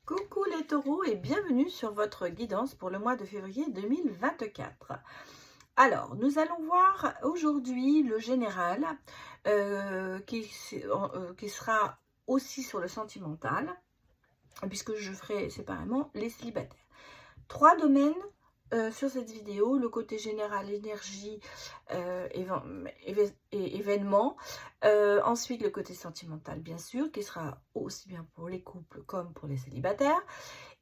Coucou les taureaux et bienvenue sur votre guidance pour le mois de février 2024. Alors, nous allons voir aujourd'hui le général qui sera aussi sur le sentimental, puisque je ferai séparément les célibataires. 3 domaines sur cette vidéo, le côté général, énergie, événements. Ensuite, le côté sentimental, bien sûr, qui sera aussi bien pour les couples comme pour les célibataires.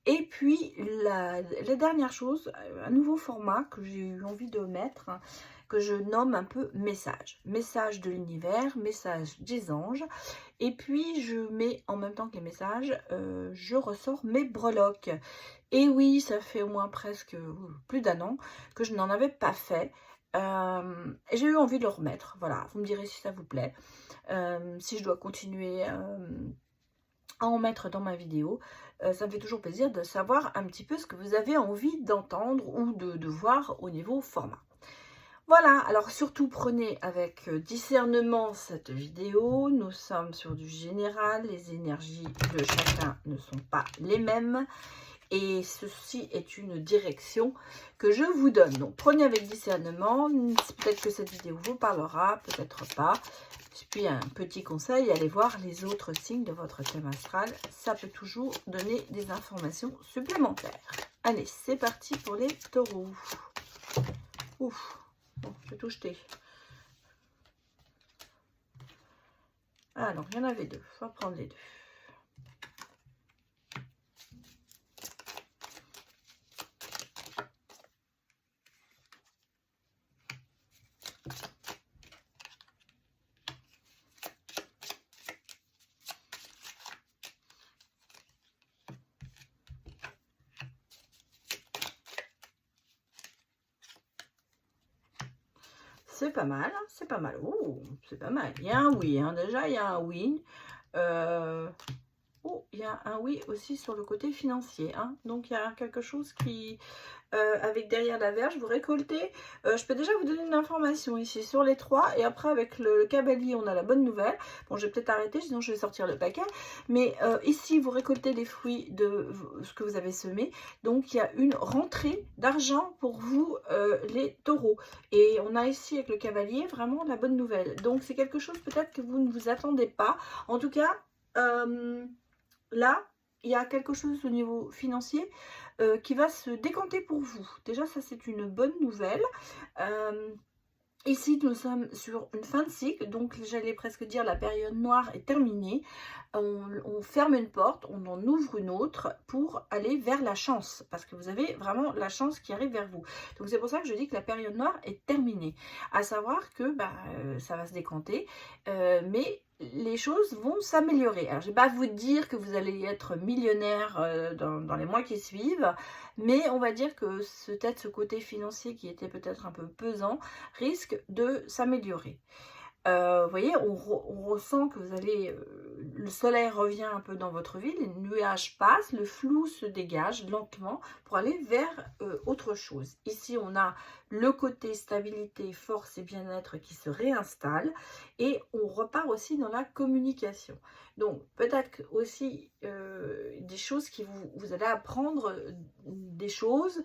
Et puis, la dernière chose, un nouveau format que j'ai eu envie de mettre, hein, que je nomme un peu message. Message de l'univers, message des anges. Et puis, je mets en même temps que les messages, je ressors mes breloques. Et oui, ça fait au moins presque plus d'un an que je n'en avais pas fait. Et j'ai eu envie de le remettre. Voilà, vous me direz si ça vous plaît. Si je dois continuer à en mettre dans ma vidéo. Ça me fait toujours plaisir de savoir un petit peu ce que vous avez envie d'entendre ou de voir au niveau format. Voilà, alors surtout prenez avec discernement cette vidéo. Nous sommes sur du général, les énergies de chacun ne sont pas les mêmes. Et ceci est une direction que je vous donne. Donc prenez avec discernement, peut-être que cette vidéo vous parlera, peut-être pas. Puis un petit conseil, allez voir les autres signes de votre thème astral. Ça peut toujours donner des informations supplémentaires. Allez, c'est parti pour les taureaux. Ouf, bon, je vais tout jeter. Alors, il y en avait deux, on va prendre les deux. C'est pas mal, hein, c'est pas mal. Oh, c'est pas mal. Il y a un oui, hein, déjà, il y a un oui. Oh, il y a un oui aussi sur le côté financier. Hein. Donc, il y a quelque chose qui... avec derrière la Vierge, vous récoltez. Je peux déjà vous donner une information ici sur les trois. Et après, avec le cavalier, on a la bonne nouvelle. Bon, je vais peut-être arrêter, sinon je vais sortir le paquet. Mais ici, vous récoltez les fruits de ce que vous avez semé. Donc, il y a une rentrée d'argent pour vous, les taureaux. Et on a ici, avec le cavalier, vraiment la bonne nouvelle. Donc, c'est quelque chose peut-être que vous ne vous attendez pas. En tout cas, là, il y a quelque chose au niveau financier qui va se décanter pour vous. Déjà, ça, c'est une bonne nouvelle. Ici, nous sommes sur une fin de cycle, donc j'allais presque dire la période noire est terminée. On ferme une porte, on en ouvre une autre pour aller vers la chance, parce que vous avez vraiment la chance qui arrive vers vous. Donc c'est pour ça que je dis que la période noire est terminée. À savoir que ça va se décanter, mais les choses vont s'améliorer. Alors je ne vais pas vous dire que vous allez être millionnaire dans les mois qui suivent, mais on va dire que peut-être ce côté financier qui était peut-être un peu pesant risque de s'améliorer. Vous voyez, on ressent que vous allez, le soleil revient un peu dans votre vie, les nuages passent, le flou se dégage lentement pour aller vers autre chose. Ici, on a le côté stabilité, force et bien-être qui se réinstalle et on repart aussi dans la communication. Donc, peut-être aussi des choses qui vous allez apprendre des choses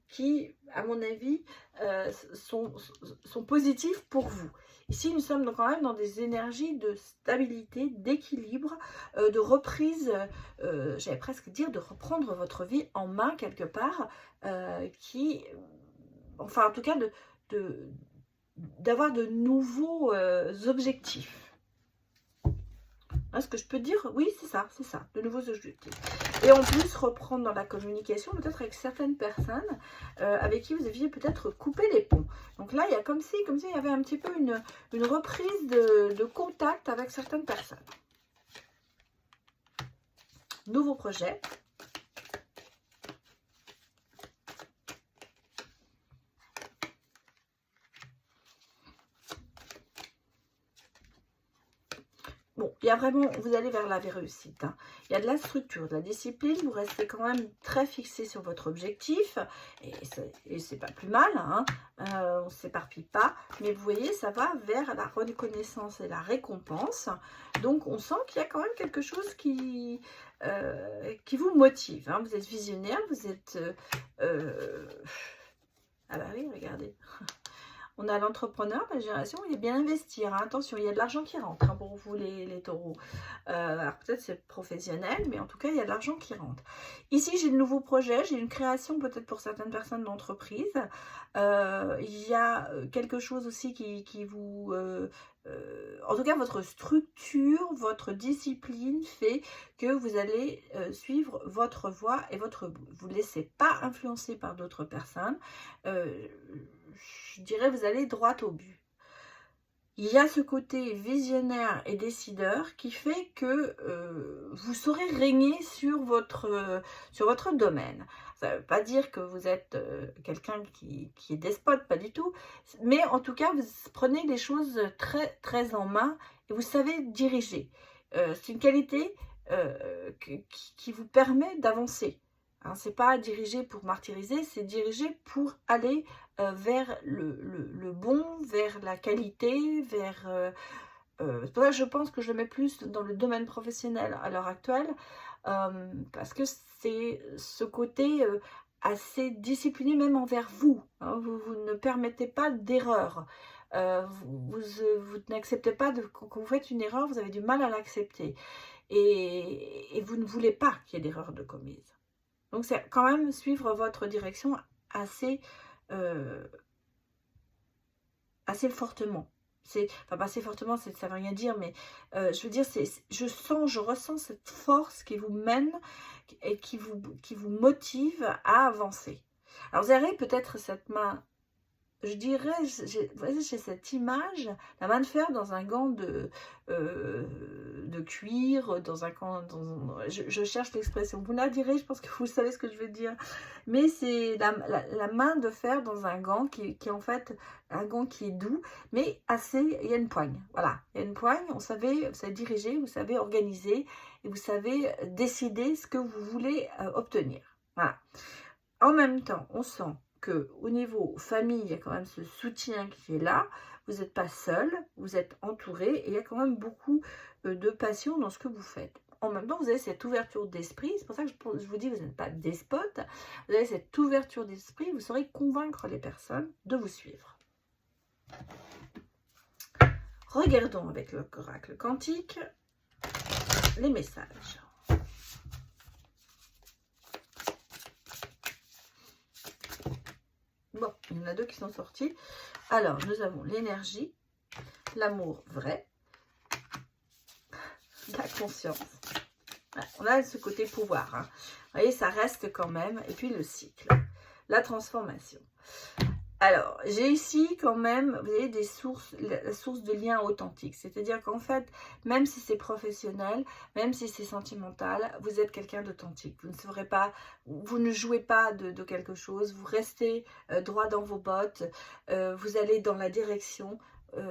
qui, à mon avis, sont positifs pour vous. Ici, nous sommes donc quand même dans des énergies de stabilité, d'équilibre, de reprise, j'allais presque dire de reprendre votre vie en main quelque part, enfin en tout cas, d'avoir de nouveaux objectifs. Ce que je peux dire, oui, c'est ça, de nouveaux objectifs. Et en plus, reprendre dans la communication, peut-être avec certaines personnes avec qui vous aviez peut-être coupé les ponts. Donc là, il y a comme si il y avait un petit peu une reprise de contact avec certaines personnes. Nouveau projet. Bon, il y a vraiment, vous allez vers la réussite. Hein. Il y a de la structure, de la discipline, vous restez quand même très fixé sur votre objectif, et c'est pas plus mal, hein. On ne s'éparpille pas, mais vous voyez, ça va vers la reconnaissance et la récompense. Donc, on sent qu'il y a quand même quelque chose qui vous motive. Hein. Vous êtes visionnaire, vous êtes... ah bah oui, regardez. On a l'entrepreneur, la génération, il est bien investir. Hein. Attention, il y a de l'argent qui rentre hein, pour vous les taureaux. Alors peut-être c'est professionnel, mais en tout cas, il y a de l'argent qui rentre. Ici, j'ai de nouveaux projets, j'ai une création peut-être pour certaines personnes d'entreprise. Il y a quelque chose aussi qui vous... en tout cas, votre structure, votre discipline fait que vous allez suivre votre voie et votre but. Vous ne laissez pas influencer par d'autres personnes. Je dirais, vous allez droit au but. Il y a ce côté visionnaire et décideur qui fait que vous saurez régner sur votre domaine. Ça ne veut pas dire que vous êtes quelqu'un qui est despote, pas du tout. Mais en tout cas, vous prenez les choses très, très en main et vous savez diriger. C'est une qualité qui vous permet d'avancer. Hein, c'est pas diriger pour martyriser, c'est diriger pour aller vers le bon, vers la qualité, vers... c'est pour ça que je pense que je le mets plus dans le domaine professionnel à l'heure actuelle, parce que c'est ce côté assez discipliné même envers vous. Hein, vous ne permettez pas d'erreur. Vous n'acceptez pas quand vous faites une erreur, vous avez du mal à l'accepter. Et vous ne voulez pas qu'il y ait d'erreur de commise. Donc, c'est quand même suivre votre direction assez fortement. Enfin, pas assez fortement, ça ne veut rien dire, mais je veux dire, je ressens cette force qui vous mène et qui vous motive à avancer. Alors, vous avez peut-être cette main, je dirais, j'ai cette image, la main de fer dans un gant de cuir, dans un gant, je cherche l'expression, vous la direz, je pense que vous savez ce que je veux dire, mais c'est la main de fer dans un gant qui est en fait un gant qui est doux, mais il y a une poigne, voilà, il y a une poigne, vous savez diriger, vous savez organiser, et vous savez décider ce que vous voulez obtenir, voilà. En même temps, on sent qu'au niveau famille, il y a quand même ce soutien qui est là. Vous n'êtes pas seul, vous êtes entouré et il y a quand même beaucoup de passion dans ce que vous faites. En même temps, vous avez cette ouverture d'esprit. C'est pour ça que je vous dis, vous n'êtes pas despote. Vous avez cette ouverture d'esprit. Vous saurez convaincre les personnes de vous suivre. Regardons avec l'oracle quantique les messages. Bon, il y en a deux qui sont sortis. Alors, nous avons l'énergie, l'amour vrai, la conscience. Voilà, on a ce côté pouvoir. Hein. Vous voyez, ça reste quand même. Et puis le cycle, la transformation. Alors, j'ai ici quand même, vous voyez, la source de liens authentiques. C'est-à-dire qu'en fait, même si c'est professionnel, même si c'est sentimental, vous êtes quelqu'un d'authentique. Vous ne jouez pas de quelque chose, vous restez droit dans vos bottes, vous allez dans la direction.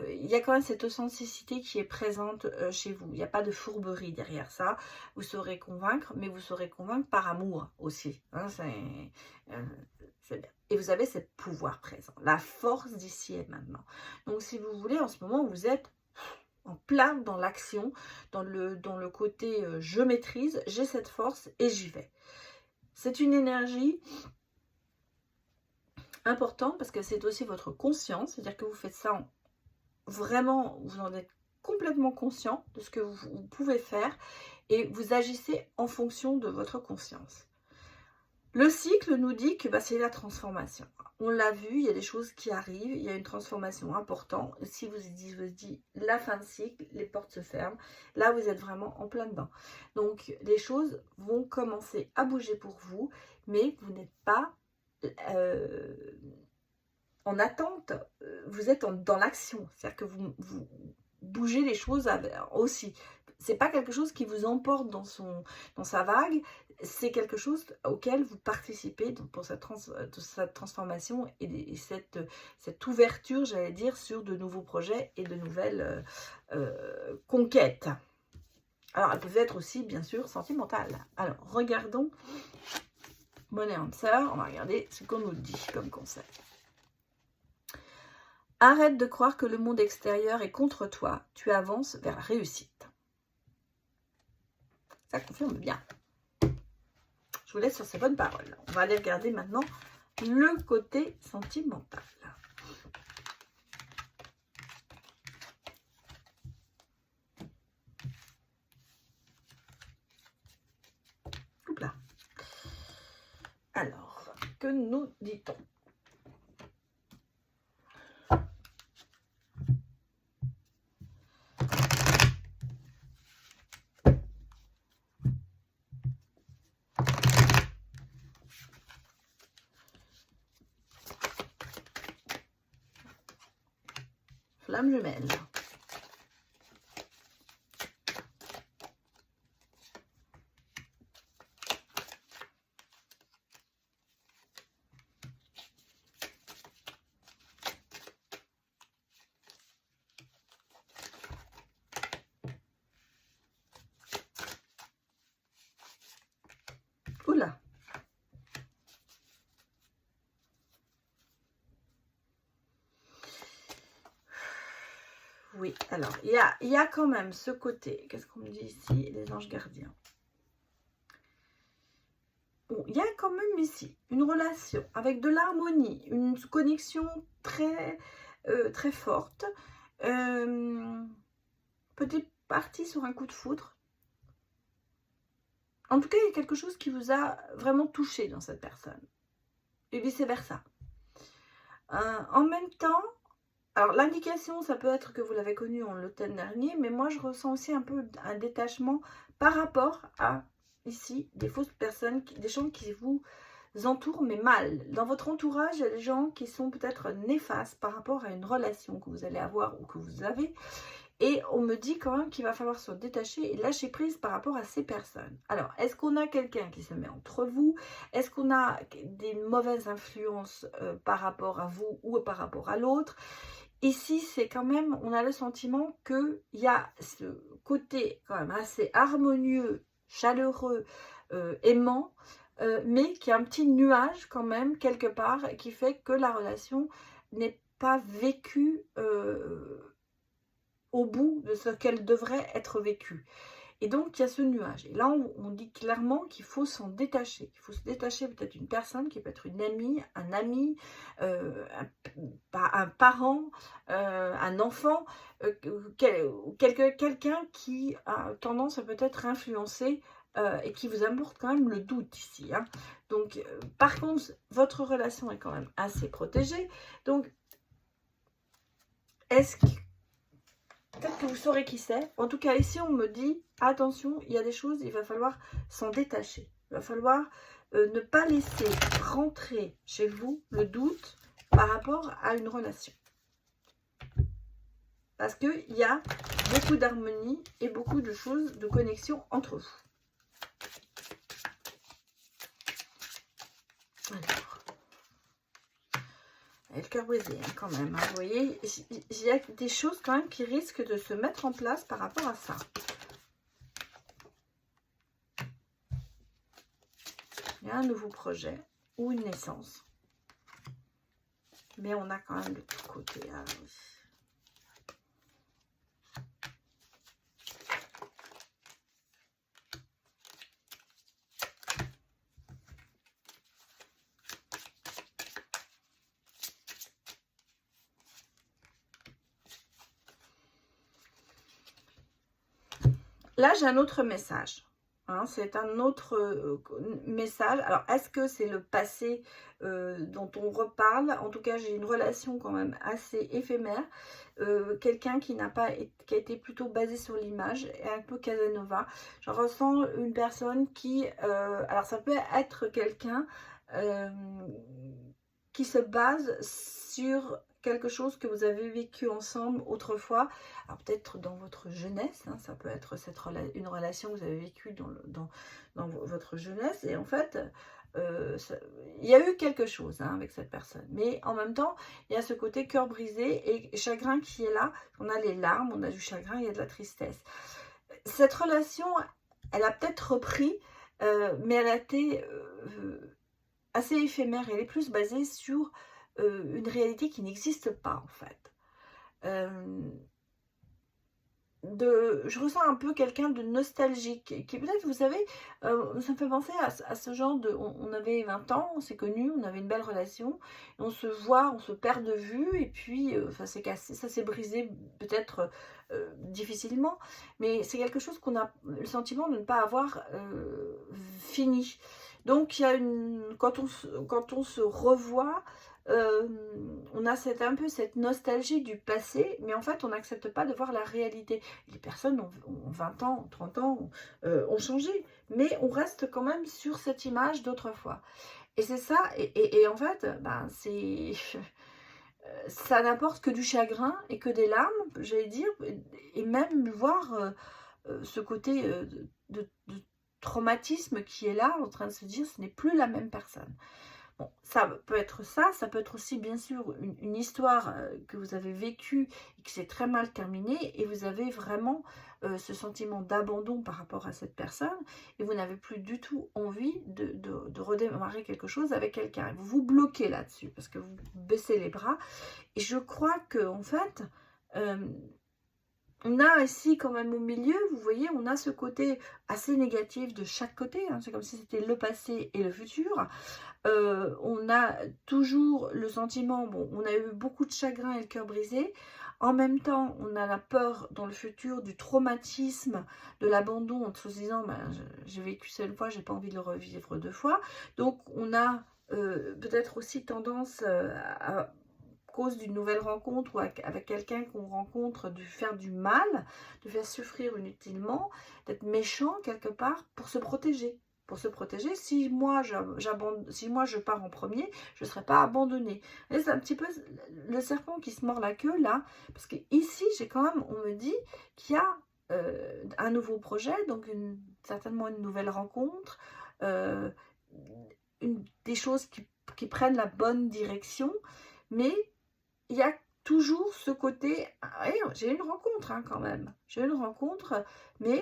Il y a quand même cette authenticité qui est présente chez vous. Il n'y a pas de fourberie derrière ça. Vous saurez convaincre, mais vous saurez convaincre par amour aussi. Hein, et vous avez ce pouvoir présent, la force d'ici et maintenant. Donc, si vous voulez, en ce moment, vous êtes en plein dans l'action, dans le côté je maîtrise, j'ai cette force et j'y vais. C'est une énergie importante parce que c'est aussi votre conscience, c'est-à-dire que vous faites ça vraiment, vous en êtes complètement conscient de ce que vous pouvez faire et vous agissez en fonction de votre conscience. Le cycle nous dit que c'est la transformation. On l'a vu, il y a des choses qui arrivent, il y a une transformation importante. Si vous dites la fin de cycle, les portes se ferment. Là, vous êtes vraiment en plein dedans. Donc, les choses vont commencer à bouger pour vous, mais vous n'êtes pas en attente. Vous êtes dans l'action. C'est-à-dire que vous bougez les choses aussi. C'est pas quelque chose qui vous emporte dans sa vague, c'est quelque chose auquel vous participez pour cette transformation et cette ouverture, j'allais dire, sur de nouveaux projets et de nouvelles conquêtes. Alors, elles peuvent être aussi, bien sûr, sentimentales. Alors, regardons Money Answer. On va regarder ce qu'on nous dit comme conseil. Arrête de croire que le monde extérieur est contre toi. Tu avances vers la réussite. Ça confirme bien. Je vous laisse sur ces bonnes paroles. On va aller regarder maintenant le côté sentimental. Là. Alors, que nous dit-on? Flamme jumelle. Oula. Oui, alors, il y a quand même ce côté. Qu'est-ce qu'on me dit ici? Les anges gardiens. Bon, il y a quand même ici une relation avec de l'harmonie, une connexion très, très forte. Peut-être partie sur un coup de foudre. En tout cas, il y a quelque chose qui vous a vraiment touché dans cette personne. Et vice-versa. En même temps, alors l'indication, ça peut être que vous l'avez connu en l'automne dernier, mais moi, je ressens aussi un peu un détachement par rapport à, ici, des fausses personnes, des gens qui vous entourent, mais mal. Dans votre entourage, il y a des gens qui sont peut-être néfastes par rapport à une relation que vous allez avoir ou que vous avez. Et on me dit quand même qu'il va falloir se détacher et lâcher prise par rapport à ces personnes. Alors, est-ce qu'on a quelqu'un qui se met entre vous? Est-ce qu'on a des mauvaises influences par rapport à vous ou par rapport à l'autre? Ici, c'est quand même, on a le sentiment qu'il y a ce côté quand même assez harmonieux, chaleureux, aimant, mais qu'il y a un petit nuage quand même quelque part qui fait que la relation n'est pas vécue au bout de ce qu'elle devrait être vécue. Et donc, il y a ce nuage. Et là, on dit clairement qu'il faut s'en détacher. Il faut se détacher peut-être d'une personne qui peut être une amie, un ami, un parent, un enfant, quelqu'un qui a tendance à peut-être influencer et qui vous apporte quand même le doute ici. Hein. Donc, par contre, votre relation est quand même assez protégée. Donc, est-ce que peut-être que vous saurez qui c'est. En tout cas, ici, on me dit, attention, il y a des choses, il va falloir s'en détacher. Il va falloir ne pas laisser rentrer chez vous le doute par rapport à une relation. Parce qu'il y a beaucoup d'harmonie et beaucoup de choses, de connexion entre vous. Alors. Et le cœur brisé, hein, quand même. Hein, vous voyez, il y a des choses quand même qui risquent de se mettre en place par rapport à ça. Il y a un nouveau projet ou une naissance. Mais on a quand même le côté. Hein, oui. Là, j'ai un autre message. Hein, c'est un autre message. Alors, est-ce que c'est le passé dont on reparle? En tout cas, j'ai une relation quand même assez éphémère. Quelqu'un qui qui a été plutôt basé sur l'image, et un peu Casanova. Je ressens une personne qui... alors, ça peut être quelqu'un qui se base sur quelque chose que vous avez vécu ensemble autrefois, alors peut-être dans votre jeunesse, hein, ça peut être une relation que vous avez vécue dans votre jeunesse, et en fait, il y a eu quelque chose hein, avec cette personne, mais en même temps, il y a ce côté cœur brisé et chagrin qui est là, on a les larmes, on a du chagrin, il y a de la tristesse. cette relation, elle a peut-être repris, mais elle a été assez éphémère. Elle est plus basée sur une réalité qui n'existe pas, en fait. Je ressens un peu quelqu'un de nostalgique, qui peut-être, vous savez, ça me fait penser à ce genre de... On avait 20 ans, on s'est connus, on avait une belle relation, et on se voit, on se perd de vue, et puis ça s'est cassé, ça s'est brisé peut-être difficilement, mais c'est quelque chose qu'on a le sentiment de ne pas avoir fini. Donc, il y a quand on se revoit, on a un peu cette nostalgie du passé, mais en fait, on n'accepte pas de voir la réalité. Les personnes ont 20 ans, 30 ans, ont changé, mais on reste quand même sur cette image d'autrefois. Et c'est ça, et en fait, ben, ça n'apporte que du chagrin et que des larmes, j'allais dire, et même voir ce côté de traumatisme qui est là, en train de se dire, ce n'est plus la même personne. Bon, ça peut être ça, ça peut être aussi bien sûr une histoire que vous avez vécue et qui s'est très mal terminée, et vous avez vraiment ce sentiment d'abandon par rapport à cette personne, et vous n'avez plus du tout envie de redémarrer quelque chose avec quelqu'un. Vous vous bloquez là-dessus parce que vous baissez les bras, et je crois que en fait... on a ici quand même au milieu, vous voyez, on a ce côté assez négatif de chaque côté, hein, c'est comme si c'était le passé et le futur. On a toujours le sentiment, bon, on a eu beaucoup de chagrin et le cœur brisé. En même temps, on a la peur dans le futur du traumatisme, de l'abandon, en se disant, ben, j'ai vécu ça une fois, j'ai pas envie de le revivre deux fois. Donc, on a peut-être aussi tendance à cause d'une nouvelle rencontre ou avec quelqu'un qu'on rencontre, de faire du mal, de faire souffrir inutilement, d'être méchant quelque part pour se protéger. Pour se protéger, si moi je pars en premier, je ne serai pas abandonnée. C'est un petit peu le serpent qui se mord la queue là, parce que ici j'ai quand même, on me dit qu'il y a un nouveau projet, donc certainement une nouvelle rencontre, des choses qui prennent la bonne direction, mais il y a toujours ce côté, j'ai une rencontre hein, quand même, j'ai une rencontre, mais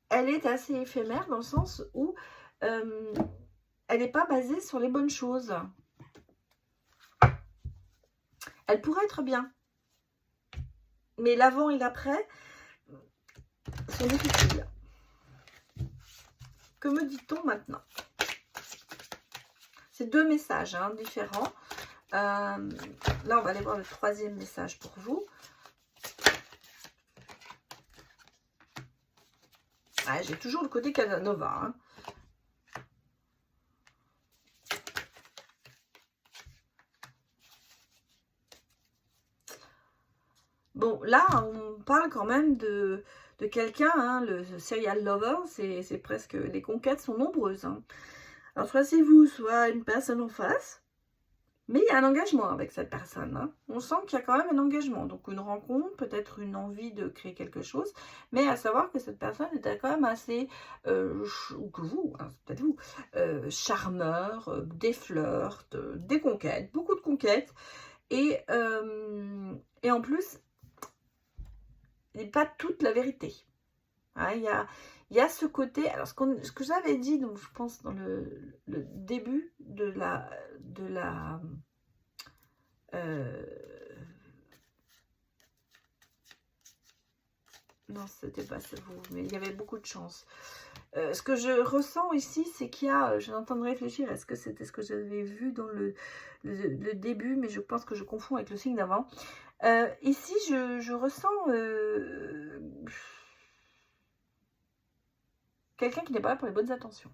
elle est assez éphémère dans le sens où elle n'est pas basée sur les bonnes choses. Elle pourrait être bien, mais l'avant et l'après sont difficiles. Que me dit-on maintenant? C'est deux messages hein, différents. Là, on va aller voir le troisième message pour vous. Ah, j'ai toujours le côté Casanova. Hein. Bon, là, on parle quand même de quelqu'un, hein, le serial lover, c'est presque... Les conquêtes sont nombreuses. Hein. Alors, soit c'est vous, soit une personne en face. Mais il y a un engagement avec cette personne. Hein. On sent qu'il y a quand même un engagement. Donc, une rencontre, peut-être une envie de créer quelque chose. Mais à savoir que cette personne était quand même assez... ou que vous, hein, c'est peut-être vous, charmeur, des flirts, des conquêtes, beaucoup de conquêtes. Et en plus... n'est pas toute la vérité. Hein, il y a ce côté, alors ce que j'avais dit, donc je pense dans le début de la non, c'était pas ça, mais il y avait beaucoup de chance. Ce que je ressens ici, c'est qu'il y a, je suis en train de réfléchir, est-ce que c'était ce que j'avais vu dans le début, mais je pense que je confonds avec le signe d'avant. Ici, je ressens quelqu'un qui n'est pas là pour les bonnes intentions.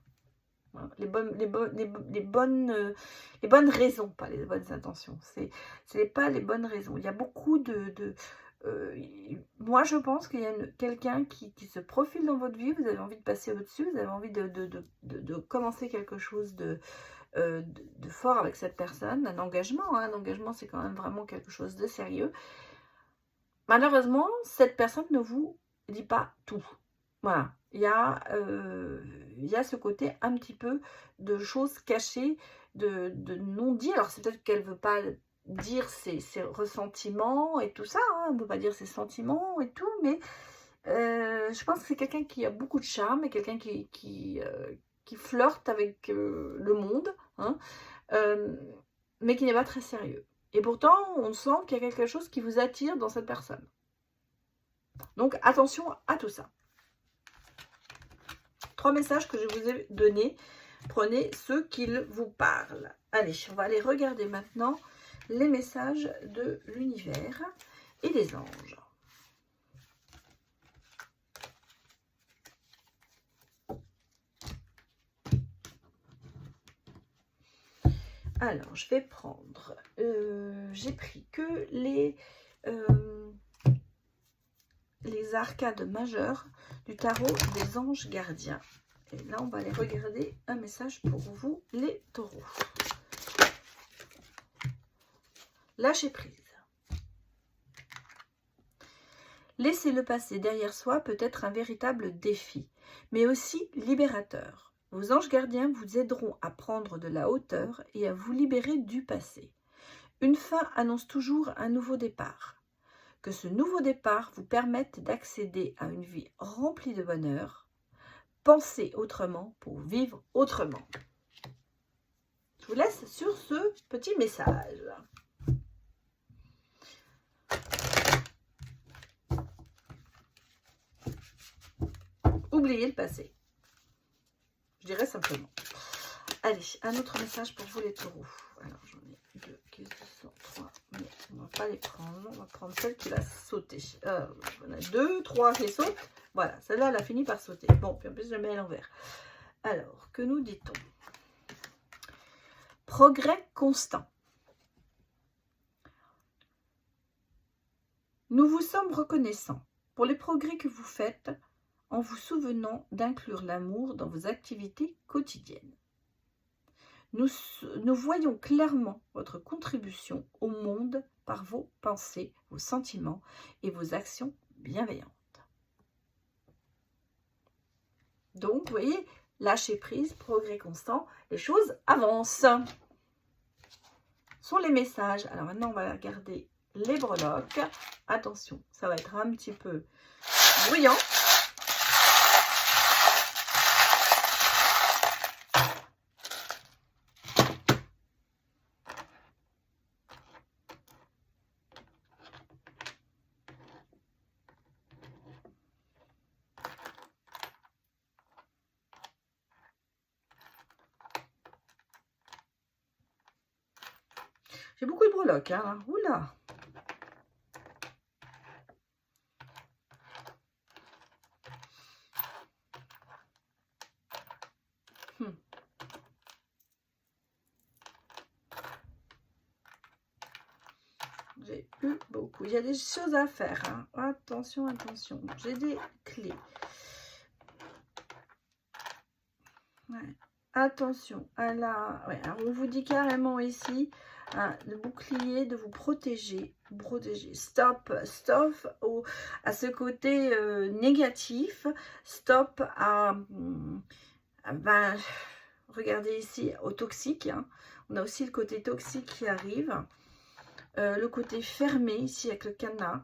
Voilà. Les bonnes raisons, pas les bonnes intentions. Ce n'est pas les bonnes raisons. Il y a beaucoup moi, je pense qu'il y a quelqu'un qui se profile dans votre vie. Vous avez envie de passer au-dessus. Vous avez envie de commencer quelque chose de fort avec cette personne. Un engagement. Hein. Un engagement, c'est quand même vraiment quelque chose de sérieux. Malheureusement, cette personne ne vous dit pas tout. Voilà. Il y a ce côté un petit peu de choses cachées, de non-dit. Alors, c'est peut-être qu'elle ne veut pas dire ses ressentiments et tout ça. Hein. Elle ne peut pas dire ses sentiments et tout. Mais Je pense que c'est quelqu'un qui a beaucoup de charme et quelqu'un qui flirte avec le monde, hein, mais qui n'est pas très sérieux. Et pourtant, on sent qu'il y a quelque chose qui vous attire dans cette personne. Donc, attention à tout ça. 3 messages que je vous ai donnés. Prenez ceux qui vous parlent. Allez, on va aller regarder maintenant les messages de l'univers et des anges. Alors, je vais prendre... j'ai pris que les arcades majeures du tarot des anges gardiens. Et là, on va aller regarder un message pour vous, les taureaux. Lâchez prise. Laisser le passé derrière soi peut être un véritable défi, mais aussi libérateur. Vos anges gardiens vous aideront à prendre de la hauteur et à vous libérer du passé. Une fin annonce toujours un nouveau départ. Que ce nouveau départ vous permette d'accéder à une vie remplie de bonheur. Pensez autrement pour vivre autrement. Je vous laisse sur ce petit message. Oubliez le passé. Je dirais simplement. Allez, un autre message pour vous les taureaux. Alors, j'en ai 2 qui sont 3, mais on ne va pas les prendre. On va prendre celle qui va sauter. On a 2, 3 qui sautent. Voilà, celle-là, elle a fini par sauter. Bon, puis en plus, je mets à l'envers. Alors, que nous dit-on? Progrès constant. Nous vous sommes reconnaissants pour les progrès que vous faites en vous souvenant d'inclure l'amour dans vos activités quotidiennes. Nous voyons clairement votre contribution au monde par vos pensées, vos sentiments et vos actions bienveillantes. Donc, vous voyez, lâcher prise, progrès constant, les choses avancent. Ce sont les messages. Alors maintenant, on va regarder les breloques. Attention, ça va être un petit peu bruyant. J'ai beaucoup de breloques, hein. Oula! J'ai eu beaucoup. Il y a des choses à faire, hein. Attention, attention. J'ai des clés. Ouais. Attention. Ouais, alors on vous dit carrément ici, hein, le bouclier, de vous protéger. Stop à ce côté négatif. Stop ben, regardez ici, au toxique. Hein. On a aussi le côté toxique qui arrive. Le côté fermé ici avec le cadenas.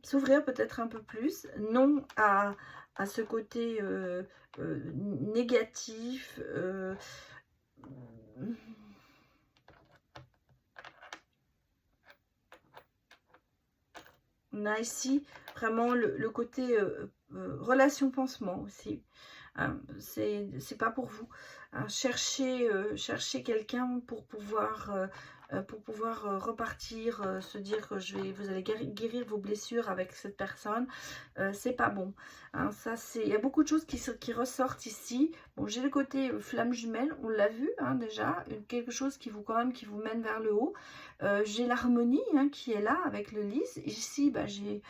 S'ouvrir peut-être un peu plus. Non à ce côté négatif. On a ici vraiment le côté relation pansement aussi. C'est pas pour vous. Hein, cherchez quelqu'un pour pouvoir repartir, se dire que vous allez guérir vos blessures avec cette personne. C'est pas bon. Hein, il y a beaucoup de choses qui ressortent ici. Bon, j'ai le côté flamme jumelle, on l'a vu hein, déjà, quelque chose qui vous mène vers le haut. J'ai l'harmonie hein, qui est là avec le lys. Ici, bah, j'ai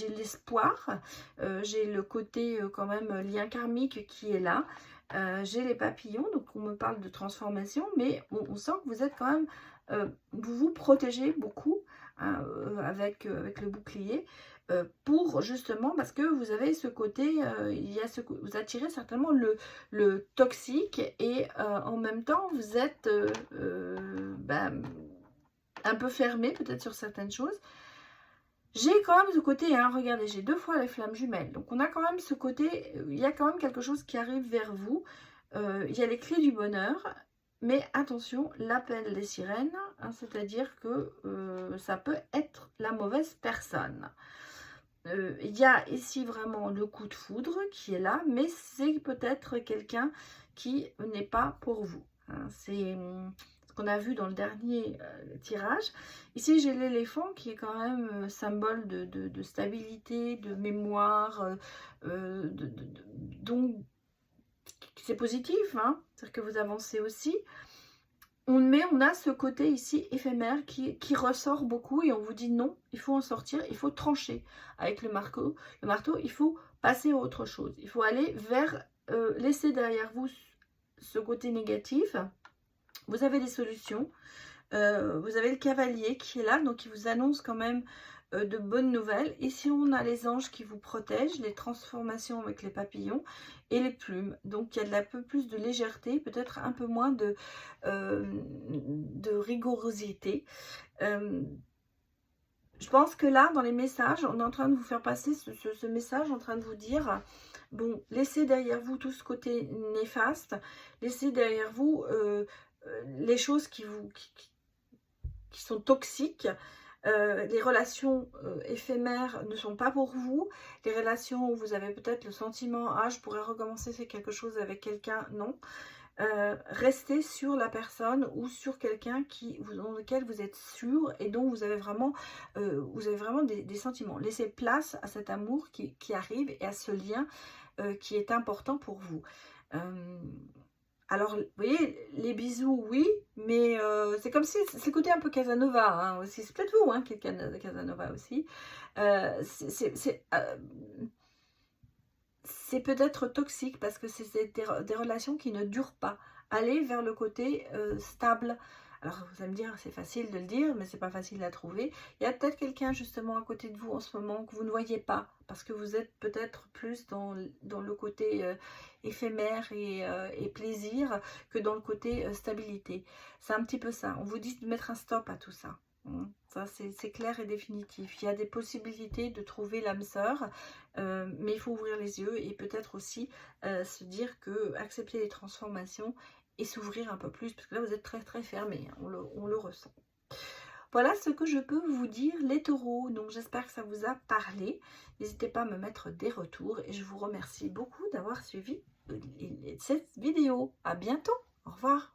l'espoir, j'ai le côté quand même lien karmique qui est là, j'ai les papillons, donc on me parle de transformation, mais on sent que vous êtes quand même, vous vous protégez beaucoup hein, avec le bouclier, pour justement, parce que vous avez ce côté, vous attirez certainement le toxique, et en même temps vous êtes ben, un peu fermé peut-être sur certaines choses. J'ai quand même ce côté, hein, regardez, j'ai 2 fois les flammes jumelles. Donc on a quand même ce côté, il y a quand même quelque chose qui arrive vers vous. Il y a les clés du bonheur. Mais attention, l'appel des sirènes, hein, c'est-à-dire que ça peut être la mauvaise personne. Il y a ici vraiment le coup de foudre qui est là, mais c'est peut-être quelqu'un qui n'est pas pour vous. Hein. C'est ce qu'on a vu dans le dernier tirage. Ici, j'ai l'éléphant qui est quand même symbole de stabilité, de mémoire, donc c'est positif, hein, c'est-à-dire que vous avancez aussi. Mais on a ce côté ici éphémère qui ressort beaucoup et on vous dit non, il faut en sortir, il faut trancher avec le marteau. Le marteau, il faut passer à autre chose. Il faut aller vers, laisser derrière vous ce côté négatif. Vous avez des solutions. Vous avez le cavalier qui est là, donc il vous annonce quand même de bonnes nouvelles. Ici, on a les anges qui vous protègent, les transformations avec les papillons et les plumes. Donc, il y a un peu plus de légèreté, peut-être un peu moins de rigorosité. Je pense que là, dans les messages, on est en train de vous faire passer ce message, en train de vous dire, bon, laissez derrière vous tout ce côté néfaste, laissez derrière vous les choses qui sont toxiques. Les relations éphémères ne sont pas pour vous. Les relations où vous avez peut-être le sentiment, ah, je pourrais recommencer c'est quelque chose avec quelqu'un, non. Restez sur la personne ou sur quelqu'un dans lequel vous êtes sûr et dont vous avez vraiment des sentiments. Laissez place à cet amour qui arrive et à ce lien qui est important pour vous. Alors, vous voyez, les bisous, oui, mais c'est comme si, c'est le côté un peu Casanova, hein, aussi. C'est peut-être vous, hein, qui êtes Casanova aussi. C'est peut-être toxique parce que c'est des relations qui ne durent pas. Allez vers le côté stable. Alors, vous allez me dire, c'est facile de le dire, mais c'est pas facile à trouver. Il y a peut-être quelqu'un justement à côté de vous en ce moment que vous ne voyez pas parce que vous êtes peut-être plus dans le côté éphémère et plaisir que dans le côté stabilité. C'est un petit peu ça. On vous dit de mettre un stop à tout ça. Ça, c'est clair et définitif. Il y a des possibilités de trouver l'âme sœur, mais il faut ouvrir les yeux et peut-être aussi se dire que accepter les transformations et s'ouvrir un peu plus, parce que là vous êtes très très fermé, hein, on le ressent. Voilà ce que je peux vous dire les taureaux. Donc j'espère que ça vous a parlé. N'hésitez pas à me mettre des retours et je vous remercie beaucoup d'avoir suivi cette vidéo. À bientôt. Au revoir.